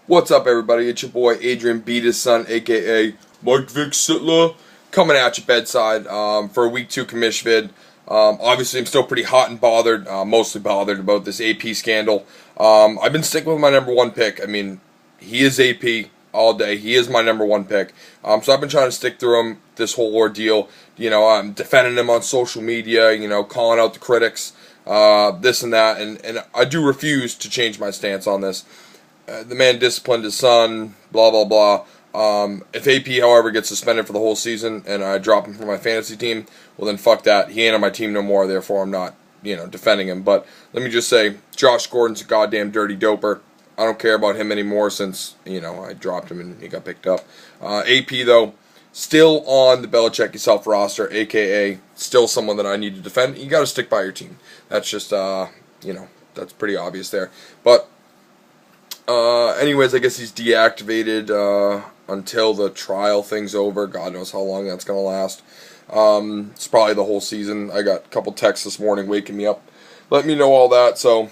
What's up, everybody? It's your boy Adrian Beatus' son, aka Mike Vick Sittler, coming at your bedside for a week 2 commish vid. Obviously, I'm still pretty hot and bothered, mostly bothered about this AP scandal. I've been sticking with my number one pick. I mean, he is AP all day. He is my number one pick. So I've been trying to stick through him this whole ordeal. I'm defending him on social media. Calling out the critics, this and that, and I do refuse to change my stance on this. The man disciplined his son, blah, blah, blah. If AP, however, gets suspended for the whole season and I drop him from my fantasy team, well then fuck that. He ain't on my team no more, therefore I'm not, defending him. But let me just say, Josh Gordon's a goddamn dirty doper. I don't care about him anymore since, I dropped him and he got picked up. AP, though, still on the Belichick Yourself roster, a.k.a. still someone that I need to defend. You got to stick by your team. That's just, that's pretty obvious there. But anyways, I guess he's deactivated until the trial thing's over. God knows how long that's going to last. It's probably the whole season. I got a couple texts this morning waking me up, letting me know all that, so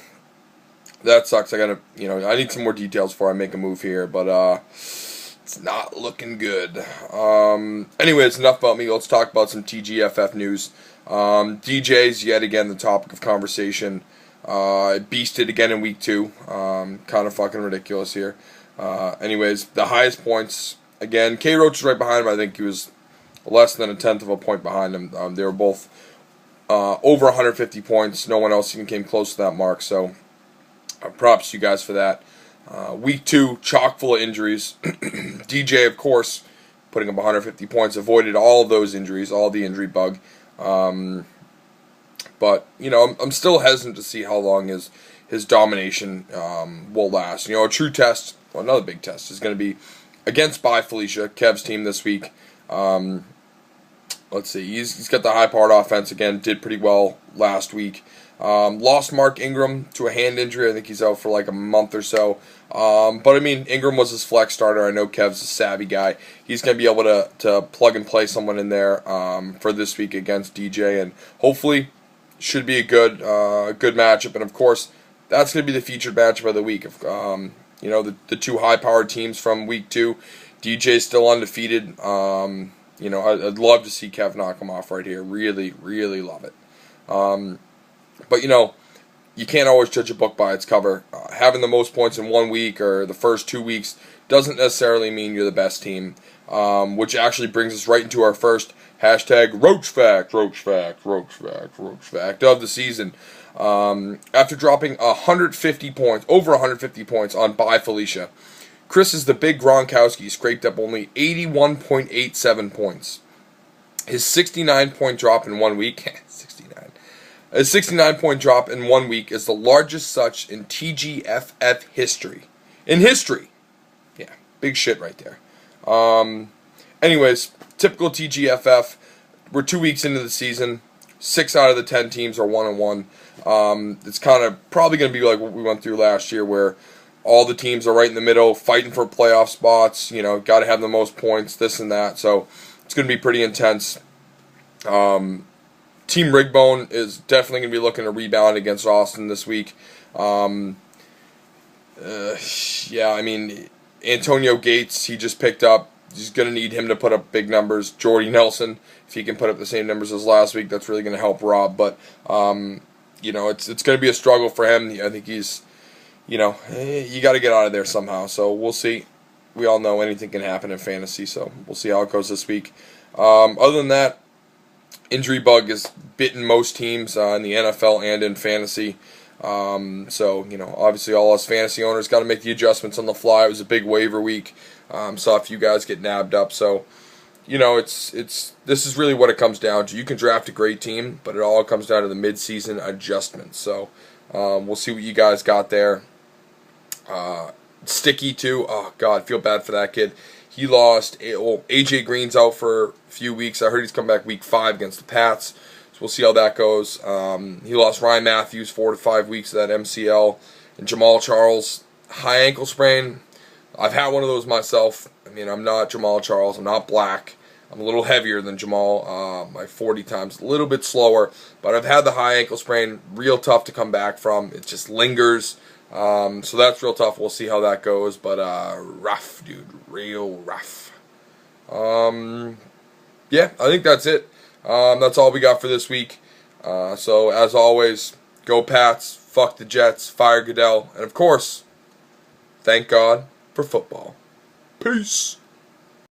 that sucks. I need some more details before I make a move here, but it's not looking good. Anyways, enough about me. Let's talk about some TGFF news. DJ's yet again the topic of conversation. Beasted again in week 2. Kind of fucking ridiculous here. Anyways, the highest points, again, K-Roach is right behind him. I think he was less than a tenth of a point behind him. They were both over 150 points. No one else even came close to that mark, so props to you guys for that. Week 2, chock full of injuries. DJ, of course, putting up 150 points, avoided all of those injuries, all the injury bug. But, I'm still hesitant to see how long his domination will last. A true test, well, another big test, is going to be against Bye Felicia, Kev's team this week. Let's see, he's got the high-powered offense again, did pretty well last week. Lost Mark Ingram to a hand injury. I think he's out for like a month or so. But, Ingram was his flex starter. I know Kev's a savvy guy. He's going to be able to plug and play someone in there for this week against DJ, and hopefully should be a good matchup. And, of course, that's going to be the featured matchup of the week. If, the two high-powered teams from week 2. DJ's still undefeated. I'd love to see Kev knock him off right here. Really, really love it. But, you can't always judge a book by its cover. Having the most points in 1 week or the first 2 weeks doesn't necessarily mean you're the best team, which actually brings us right into our first hashtag Roach Fact of the season. After dropping 150 points, over 150 points on Bye Felicia, Chris is the big Gronkowski, scraped up only 81.87 points. His 69-point drop in 1 week, 69. His 69-point drop in 1 week is the largest such in TGFF history. In history. Yeah, big shit right there. Anyways, typical TGFF. We're 2 weeks into the season. 6 out of the 10 teams are 1-1. It's kind of probably going to be like what we went through last year, where all the teams are right in the middle, fighting for playoff spots. Got to have the most points, this and that. So it's going to be pretty intense. Team Rigbone is definitely going to be looking to rebound against Austin this week. Antonio Gates, he just picked up. He's going to need him to put up big numbers. Jordy Nelson, if he can put up the same numbers as last week, that's really going to help Rob. But, it's going to be a struggle for him. I think he's, you got to get out of there somehow. So we'll see. We all know anything can happen in fantasy, so we'll see how it goes this week. Other than that, injury bug has bitten most teams in the NFL and in fantasy. Obviously all us fantasy owners got to make the adjustments on the fly. It was a big waiver week. Saw a few guys get nabbed up. So, this is really what it comes down to. You can draft a great team, but it all comes down to the mid-season adjustments. So, we'll see what you guys got there. Sticky too. Oh God, feel bad for that kid. He lost. AJ Green's out for a few weeks. I heard he's come back week 5 against the Pats. So we'll see how that goes. He lost Ryan Matthews 4 to 5 weeks of that MCL, and Jamal Charles high ankle sprain. I've had one of those myself. I'm not Jamal Charles. I'm not black. I'm a little heavier than Jamal. My 40 times a little bit slower, but I've had the high ankle sprain. Real tough to come back from. It just lingers. So that's real tough. We'll see how that goes. But rough, dude. Real rough. Yeah, I think that's it. That's all we got for this week. So, as always, go Pats, fuck the Jets, fire Goodell, and of course, thank God for football. Peace.